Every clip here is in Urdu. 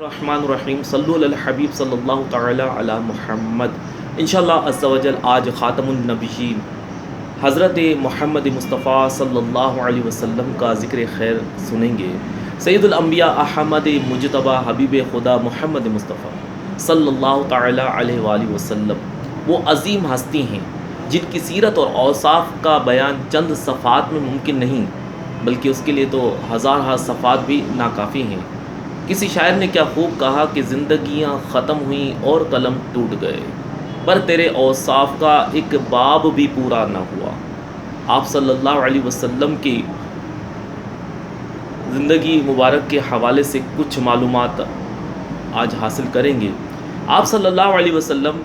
الرحمن الرحیم صلو علی الحبیب صلی اللہ تعالی علی محمد۔ انشاءاللہ عز و جل آج خاتم النبیین حضرت محمد مصطفیٰ صلی اللہ علیہ وسلم کا ذکر خیر سنیں گے۔ سید الانبیاء احمد مجتبیٰ حبیب خدا محمد مصطفیٰ صلی اللہ تعالی علیہ وآلہ وسلم وہ عظیم ہستی ہیں جن کی سیرت اور اوصاف کا بیان چند صفحات میں ممکن نہیں، بلکہ اس کے لیے تو ہزارہ صفحات بھی ناکافی ہیں۔ کسی شاعر نے کیا خوب کہا کہ زندگیاں ختم ہوئیں اور قلم ٹوٹ گئے، پر تیرے اوصاف کا ایک باب بھی پورا نہ ہوا۔ آپ صلی اللہ علیہ وسلم کی زندگی مبارک کے حوالے سے کچھ معلومات آج حاصل کریں گے۔ آپ صلی اللہ علیہ وسلم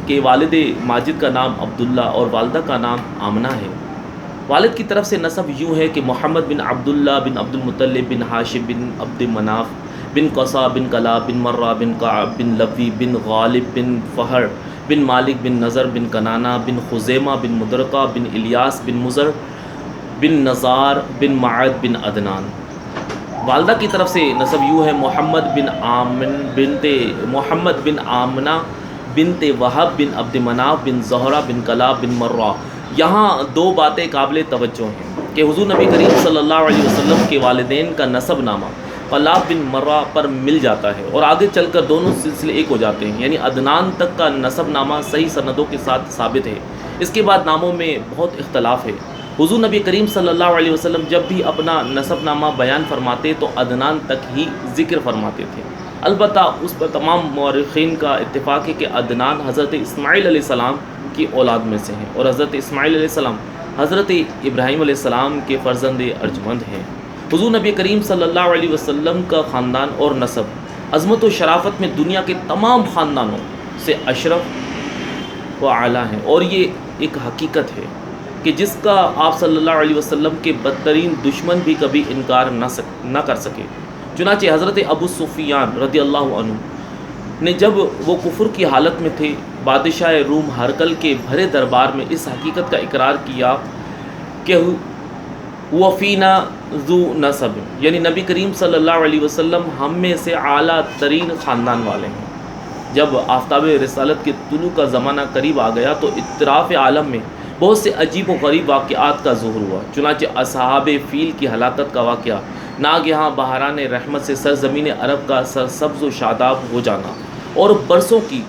کے والد ماجد کا نام عبداللہ اور والدہ کا نام آمنہ ہے۔ والد کی طرف سے نسب یوں ہے کہ محمد بن عبداللہ بن عبد المطلب بن ہاشم بن عبد مناف بن قصا بن کلاب بن مرہ بن کعب بن لبی بن غالب بن فہر بن مالک بن نظر بن کنانہ بن خزیمہ بن مدرقہ بن الیاس بن مزر بن نزار بن معد بن عدنان۔ والدہ کی طرف سے نسب یوں ہے محمد بن آمنہ بنت وہب بن عبد مناف بن زہرہ بن کلاب بن مرہ۔ یہاں دو باتیں قابل توجہ ہیں کہ حضور نبی کریم صلی اللہ علیہ وسلم کے والدین کا نسب نامہ کلاب بن مرہ پر مل جاتا ہے اور آگے چل کر دونوں سلسلے ایک ہو جاتے ہیں، یعنی عدنان تک کا نسب نامہ صحیح سندوں کے ساتھ ثابت ہے۔ اس کے بعد ناموں میں بہت اختلاف ہے۔ حضور نبی کریم صلی اللہ علیہ وسلم جب بھی اپنا نسب نامہ بیان فرماتے تو عدنان تک ہی ذکر فرماتے تھے۔ البتہ اس پر تمام مورخین کا اتفاق ہے کہ عدنان حضرت اسماعیل علیہ السلام کی اولاد میں سے ہیں اور حضرت اسماعیل علیہ السلام حضرت ابراہیم علیہ السلام کے فرزند ارجمند ہیں۔ حضور نبی کریم صلی اللہ علیہ وسلم کا خاندان اور نسب عظمت و شرافت میں دنیا کے تمام خاندانوں سے اشرف و اعلیٰ ہیں، اور یہ ایک حقیقت ہے کہ جس کا آپ صلی اللہ علیہ وسلم کے بدترین دشمن بھی کبھی انکار نہ کر سکے۔ چنانچہ حضرت ابو سفیان رضی اللہ عنہ نے جب وہ کفر کی حالت میں تھے، بادشاہ روم ہرقل کے بھرے دربار میں اس حقیقت کا اقرار کیا کہ وہ فینا ذو نسب، یعنی نبی کریم صلی اللہ علیہ وسلم ہم میں سے اعلیٰ ترین خاندان والے ہیں۔ جب آفتاب رسالت کے طلوع کا زمانہ قریب آ گیا تو اطراف عالم میں بہت سے عجیب و غریب واقعات کا ظہور ہوا۔ چنانچہ اصحاب فیل کی ہلاکت کا واقعہ، ناگہاں بہاران رحمت سے سرزمین عرب کا سرسبز و شاداب ہو جانا اور برسوں کی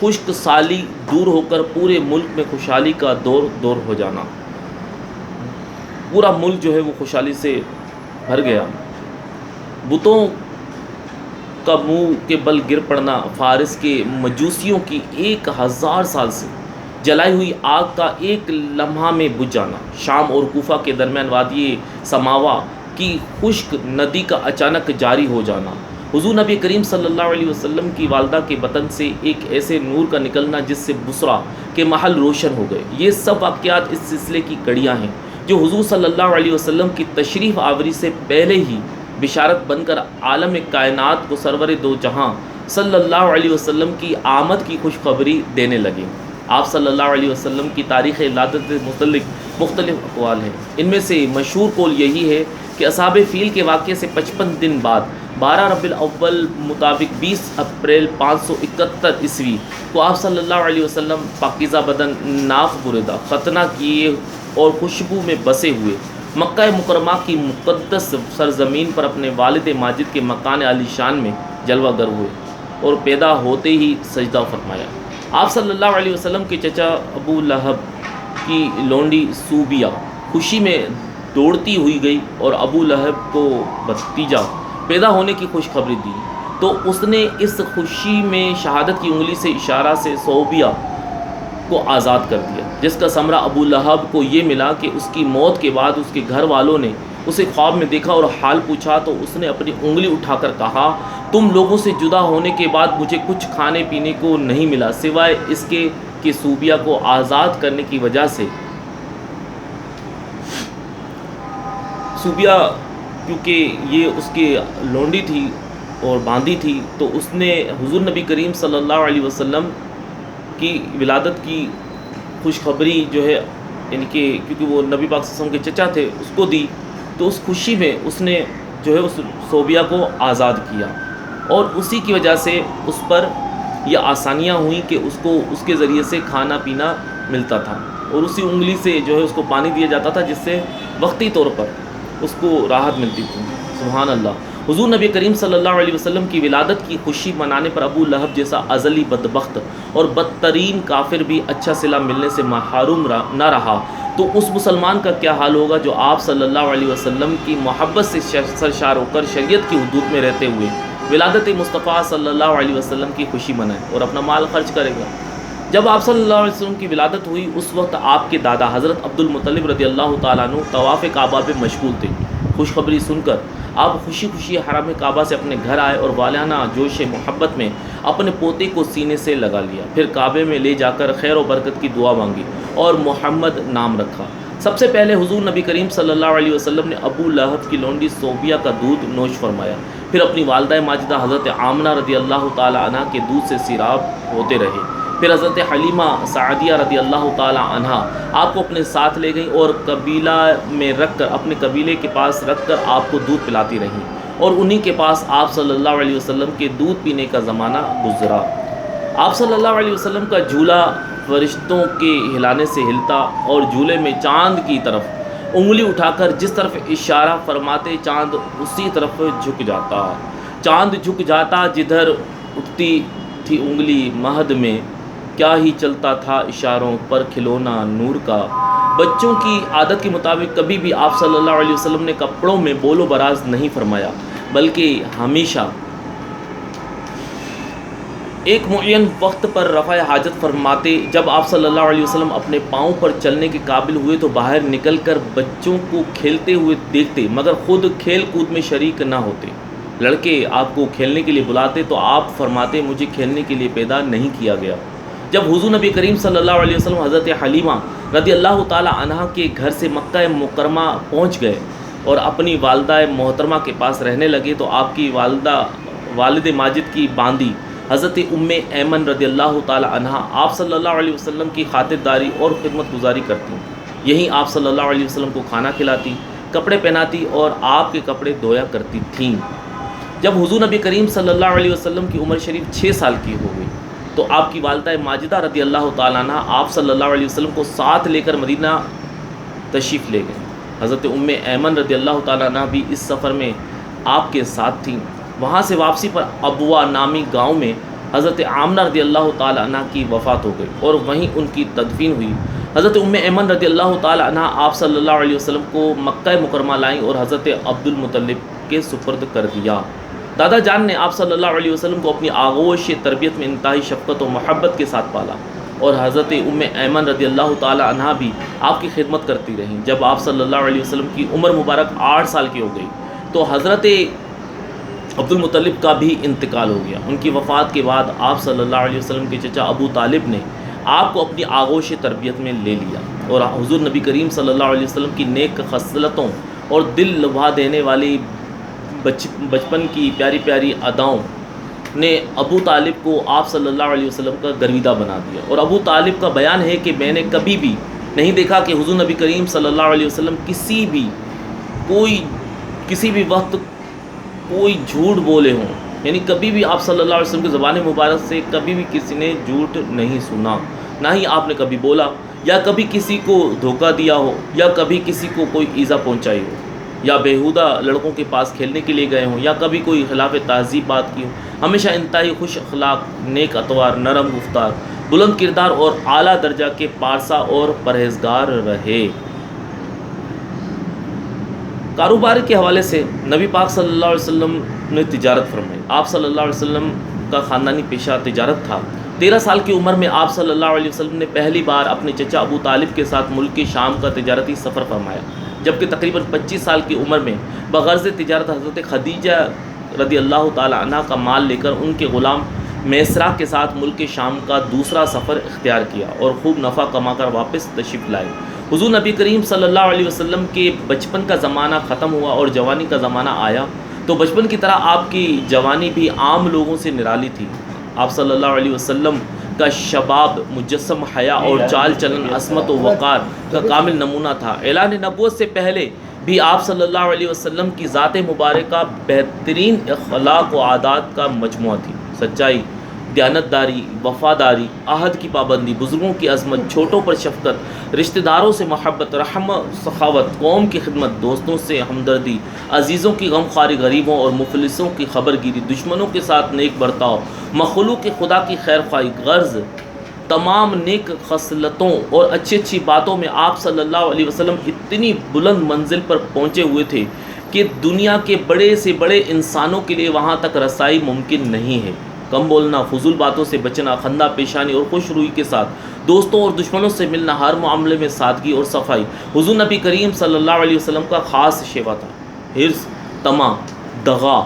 خشک سالی دور ہو کر پورے ملک میں خوشحالی کا دور ہو جانا۔ پورا ملک جو ہے وہ خوشحالی سے بھر گیا۔ بتوں کا منہ کے بل گر پڑنا، فارس کے مجوسیوں کی 1000 سال سے جلائی ہوئی آگ کا ایک لمحہ میں بجھ جانا، شام اور کوفہ کے درمیان وادی سماوا کی خشک ندی کا اچانک جاری ہو جانا، حضور نبی کریم صلی اللہ علیہ وسلم کی والدہ کے بطن سے ایک ایسے نور کا نکلنا جس سے بصرہ کے محل روشن ہو گئے، یہ سب واقعات اس سلسلے کی کڑیاں ہیں جو حضور صلی اللہ علیہ وسلم کی تشریف آوری سے پہلے ہی بشارت بن کر عالم کائنات کو سرور دو جہاں صلی اللہ علیہ وسلم کی آمد کی خوشخبری دینے لگے۔ آپ صلی اللہ علیہ وسلم کی تاریخ ولادت سے متعلق مختلف اقوال ہیں۔ ان میں سے مشہور قول یہی ہے کہ اصحاب فیل کے واقعے سے 55 دن بعد 12 ربیع الاول مطابق 20 اپریل 571 عیسوی کو آپ صلی اللہ علیہ وسلم پاکیزہ بدن، ناف بریدہ، ختنہ کیے اور خوشبو میں بسے ہوئے مکہ مکرمہ کی مقدس سرزمین پر اپنے والد ماجد کے مکان عالی شان میں جلوہ گر ہوئے اور پیدا ہوتے ہی سجدہ فرمایا۔ آپ صلی اللہ علیہ وسلم کے چچا ابو لہب کی لونڈی صوبیہ خوشی میں دوڑتی ہوئی گئی اور ابو لہب کو بھتیجا پیدا ہونے کی خوشخبری دی تو اس نے اس خوشی میں شہادت کی انگلی سے اشارہ سے صوبیہ کو آزاد کر دیا، جس کا ثمرہ ابو لہب کو یہ ملا کہ اس کی موت کے بعد اس کے گھر والوں نے اسے خواب میں دیکھا اور حال پوچھا تو اس نے اپنی انگلی اٹھا کر کہا، تم لوگوں سے جدا ہونے کے بعد مجھے کچھ کھانے پینے کو نہیں ملا سوائے اس کے کہ صوبیہ کو آزاد کرنے کی وجہ سے۔ صوبیہ کیونکہ یہ اس کی لونڈی تھی اور باندھی تھی تو اس نے حضور نبی کریم صلی اللہ علیہ وسلم کی ولادت کی خوشخبری جو ہے، یعنی کہ کیونکہ وہ نبی پاک صلی اللہ علیہ وسلم کے چچا تھے، اس کو دی تو اس خوشی میں اس نے جو ہے اس صوبیہ کو آزاد کیا۔ اور اسی کی وجہ سے اس پر یہ آسانیاں ہوئیں کہ اس کو اس کے ذریعے سے کھانا پینا ملتا تھا، اور اسی انگلی سے جو ہے اس کو پانی دیا جاتا تھا، جس سے وقتی طور پر اس کو راحت ملتی تھی۔ سبحان اللہ۔ حضور نبی کریم صلی اللہ علیہ وسلم کی ولادت کی خوشی منانے پر ابو لہب جیسا ازلی بدبخت اور بدترین کافر بھی اچھا صلہ ملنے سے محروم نہ رہا، تو اس مسلمان کا کیا حال ہوگا جو آپ صلی اللہ علیہ وسلم کی محبت سے سرشار ہو کر شریعت کی حدود میں رہتے ہوئے ولادت مصطفیٰ صلی اللہ علیہ وسلم کی خوشی منائے اور اپنا مال خرچ کرے گا۔ جب آپ صلی اللہ علیہ وسلم کی ولادت ہوئی، اس وقت آپ کے دادا حضرت عبد المطلب رضی اللہ تعالیٰ عنہ طواف کعبہ پہ مشغول تھے۔ خوشخبری سن کر آپ خوشی خوشی حرم کعبہ سے اپنے گھر آئے اور والہانہ جوش محبت میں اپنے پوتے کو سینے سے لگا لیا، پھر کعبے میں لے جا کر خیر و برکت کی دعا مانگی اور محمد نام رکھا۔ سب سے پہلے حضور نبی کریم صلی اللہ علیہ وسلم نے ابو لہب کی لونڈی صوبیہ کا دودھ نوش فرمایا، پھر اپنی والدہ ماجدہ حضرت آمنہ رضی اللہ تعالی عنہ کے دودھ سے سیراب ہوتے رہے، پھر حضرت حلیمہ سعدیہ رضی اللہ تعالی عنہ آپ کو اپنے ساتھ لے گئیں اور قبیلہ میں رکھ کر اپنے قبیلے کے پاس رکھ کر آپ کو دودھ پلاتی رہیں، اور انہی کے پاس آپ صلی اللہ علیہ وسلم کے دودھ پینے کا زمانہ گزرا۔ آپ صلی اللہ علیہ وسلم کا جھولا فرشتوں کے ہلانے سے ہلتا اور جھولے میں چاند کی طرف انگلی اٹھا کر جس طرف اشارہ فرماتے چاند اسی طرف جھک جاتا، چاند جھک جاتا جدھر اٹھتی تھی انگلی مہد میں، کیا ہی چلتا تھا اشاروں پر کھلونا نور کا۔ بچوں کی عادت کے مطابق کبھی بھی آپ صلی اللہ علیہ وسلم نے کپڑوں میں بول و براز نہیں فرمایا، بلکہ ہمیشہ ایک معین وقت پر رفع حاجت فرماتے۔ جب آپ صلی اللہ علیہ وسلم اپنے پاؤں پر چلنے کے قابل ہوئے تو باہر نکل کر بچوں کو کھیلتے ہوئے دیکھتے، مگر خود کھیل کود میں شریک نہ ہوتے۔ لڑکے آپ کو کھیلنے کے لیے بلاتے تو آپ فرماتے مجھے کھیلنے کے لیے پیدا نہیں کیا گیا۔ جب حضور نبی کریم صلی اللہ علیہ وسلم حضرت حلیمہ رضی اللہ تعالی عنہ کے گھر سے مکہ مکرمہ پہنچ گئے اور اپنی والدہ محترمہ کے پاس رہنے لگے تو آپ کی والد ماجد کی باندی حضرت ام ایمن رضی اللہ تعالی عنہ آپ صلی اللہ علیہ وسلم کی خاطرداری اور خدمت گزاری کرتی، یہیں آپ صلی اللہ علیہ وسلم کو کھانا کھلاتی، کپڑے پہناتی اور آپ کے کپڑے دھویا کرتی تھیں۔ جب حضور نبی کریم صلی اللہ علیہ وسلم کی عمر شریف 6 سال کی ہو گئی تو آپ کی والدہ ماجدہ رضی اللہ تعالیٰ عنہ آپ صلی اللہ علیہ وسلم کو ساتھ لے کر مدینہ تشریف لے گئے۔ حضرت ام ایمن رضی اللہ تعالیٰ عنہ بھی اس سفر میں آپ کے ساتھ تھیں۔ وہاں سے واپسی پر ابوا نامی گاؤں میں حضرت آمنہ رضی اللہ تعالیٰ عنہ کی وفات ہو گئی اور وہیں ان کی تدفین ہوئی۔ حضرت ام ایمن رضی اللہ تعالیٰ عنہ آپ صلی اللہ علیہ وسلم کو مکہ مکرمہ لائیں اور حضرت عبد المطلب کے سپرد کر دیا۔ دادا جان نے آپ صلی اللہ علیہ وسلم کو اپنی آغوش تربیت میں انتہائی شفقت و محبت کے ساتھ پالا، اور حضرت ام ایمن رضی اللہ تعالی عنہ بھی آپ کی خدمت کرتی رہیں۔ جب آپ صلی اللہ علیہ وسلم کی عمر مبارک 8 سال کی ہو گئی تو حضرت عبد المطلب کا بھی انتقال ہو گیا۔ ان کی وفات کے بعد آپ صلی اللہ علیہ وسلم کے چچا ابو طالب نے آپ کو اپنی آغوش تربیت میں لے لیا، اور حضور نبی کریم صلی اللہ علیہ وسلم کی نیک خصلتوں اور دل لبھا دینے والی بچپن کی پیاری پیاری اداؤں نے ابو طالب کو آپ صلی اللہ علیہ وسلم کا گرویدہ بنا دیا۔ اور ابو طالب کا بیان ہے کہ میں نے کبھی بھی نہیں دیکھا کہ حضور نبی کریم صلی اللہ علیہ وسلم کسی بھی وقت کوئی جھوٹ بولے ہوں، یعنی کبھی بھی آپ صلی اللہ علیہ وسلم کی زبان مبارک سے کبھی بھی کسی نے جھوٹ نہیں سنا، نہ ہی آپ نے کبھی بولا، یا کبھی کسی کو دھوکہ دیا ہو، یا کبھی کسی کو کوئی ایذا پہنچائی ہو، یا بیہودہ لڑکوں کے پاس کھیلنے کے لیے گئے ہوں، یا کبھی کوئی خلاف تہذیب بات کی ہو۔ ہمیشہ انتہائی خوش اخلاق، نیک اطوار، نرم گفتار، بلند کردار اور اعلیٰ درجہ کے پارسا اور پرہیزگار رہے۔ کاروبار کے حوالے سے نبی پاک صلی اللہ علیہ وسلم نے تجارت فرمائی۔ آپ صلی اللہ علیہ وسلم کا خاندانی پیشہ تجارت تھا۔ 13 سال کی عمر میں آپ صلی اللہ علیہ وسلم نے پہلی بار اپنے چچا ابو طالب کے ساتھ ملک شام کا تجارتی سفر فرمایا، جبکہ تقریباً 25 سال کی عمر میں بغرض تجارت حضرت خدیجہ رضی اللہ تعالی عنہ کا مال لے کر ان کے غلام میسرہ کے ساتھ ملک شام کا دوسرا سفر اختیار کیا اور خوب نفع کما کر واپس تشریف لائے۔ حضور نبی کریم صلی اللہ علیہ وسلم کے بچپن کا زمانہ ختم ہوا اور جوانی کا زمانہ آیا تو بچپن کی طرح آپ کی جوانی بھی عام لوگوں سے نرالی تھی۔ آپ صلی اللہ علیہ وسلم کا شباب مجسم حیا اور چال چلن عصمت و وقار کا کامل نمونہ تھا۔ اعلان نبوت سے پہلے بھی آپ صلی اللہ علیہ وسلم کی ذات مبارکہ بہترین اخلاق و عادات کا مجموعہ تھی۔ سچائی، دیانتداری، وفاداری، عہد کی پابندی، بزرگوں کی عظمت، چھوٹوں پر شفقت، رشتہ داروں سے محبت، رحم، سخاوت، قوم کی خدمت، دوستوں سے ہمدردی، عزیزوں کی غمخواری، غریبوں اور مفلسوں کی خبر گیری، دشمنوں کے ساتھ نیک برتاؤ، مخلوق خدا کی خیر خواہی، غرض تمام نیک خصلتوں اور اچھی اچھی باتوں میں آپ صلی اللہ علیہ وسلم اتنی بلند منزل پر پہنچے ہوئے تھے کہ دنیا کے بڑے سے بڑے انسانوں کے لیے وہاں تک رسائی ممکن نہیں ہے۔ کم بولنا، فضول باتوں سے بچنا، خندہ پیشانی اور خوش روئی کے ساتھ دوستوں اور دشمنوں سے ملنا، ہر معاملے میں سادگی اور صفائی حضور نبی کریم صلی اللہ علیہ وسلم کا خاص شیوا تھا۔ حرص، طمع، دغا،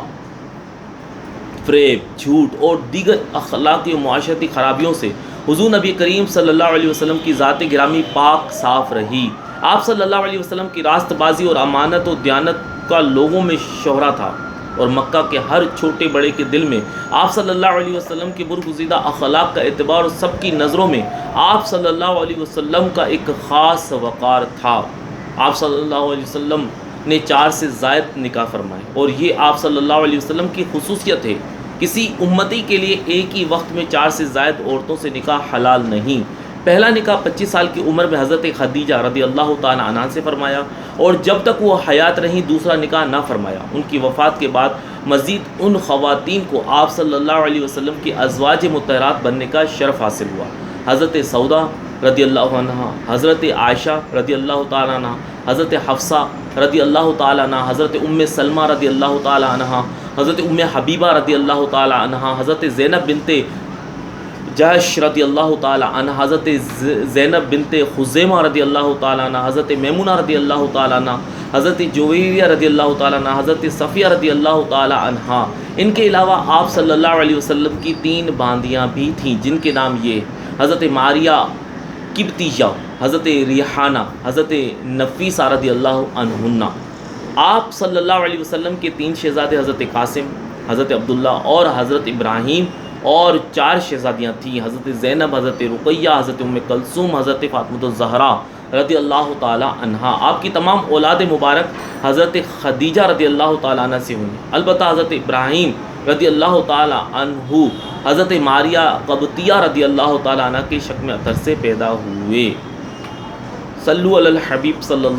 فریب، جھوٹ اور دیگر اخلاقی و معاشرتی خرابیوں سے حضور نبی کریم صلی اللہ علیہ وسلم کی ذات گرامی پاک صاف رہی۔ آپ صلی اللہ علیہ وسلم کی راست بازی اور امانت و دیانت کا لوگوں میں شہرہ تھا، اور مکہ کے ہر چھوٹے بڑے کے دل میں آپ صلی اللہ علیہ وسلم کے برگزیدہ اخلاق کا اعتبار اور سب کی نظروں میں آپ صلی اللہ علیہ وسلم کا ایک خاص وقار تھا۔ آپ صلی اللہ علیہ وسلم نے 4 سے زائد نکاح فرمائے، اور یہ آپ صلی اللہ علیہ وسلم کی خصوصیت ہے۔ کسی امتی کے لیے ایک ہی وقت میں 4 سے زائد عورتوں سے نکاح حلال نہیں۔ پہلا نکاح 25 سال کی عمر میں حضرت خدیجہ رضی اللہ تعالی عنہا سے فرمایا، اور جب تک وہ حیات رہیں دوسرا نکاح نہ فرمایا۔ ان کی وفات کے بعد مزید ان خواتین کو آپ صلی اللہ علیہ وسلم کی ازواج مطہرات بننے کا شرف حاصل ہوا۔ حضرت سودا رضی اللہ عنہا، حضرت عائشہ رضی اللہ تعالی عنہا، حضرت حفصہ رضی اللہ تعالی عنہا، حضرت ام سلمہ رضی اللہ تعالی عنہا، حضرت ام حبیبہ رضی اللہ تعالی عنہا، حضرت زینب بنت جحش رضی اللہ تعالی عنہ، حضرت زینب بنت خزیمہ رضی اللہ تعالی عنہ، حضرت میمونہ رضی اللہ تعالی عنہ، حضرت جویریہ رضی اللہ تعالی عنہ، حضرت صفیہ رضی اللہ تعالی عنہ۔ ان کے علاوہ آپ صلی اللہ علیہ وسلم کی 3 باندیاں بھی تھیں، جن کے نام یہ حضرت ماریہ قبطیہ، حضرت ریحانہ، حضرت نفیسہ رضی اللہ عنہن۔ آپ صلی اللہ علیہ وسلم کے 3 شہزادے حضرت قاسم، حضرت عبداللہ اور حضرت ابراہیم، اور 4 شہزادیاں تھیں، حضرت زینب، حضرت رقیہ، حضرت ام کلثوم، حضرت فاطمہ الزہرا رضی اللہ تعالی عنہا۔ آپ کی تمام اولاد مبارک حضرت خدیجہ رضی اللہ تعالی عنہ سے ہوئی، البتہ حضرت ابراہیم رضی اللہ تعالی عنہ حضرت ماریہ قبطیہ رضی اللہ تعالی عنہ کے شکم اطہر سے پیدا ہوئے۔ صلو علی الحبیب صلی اللہ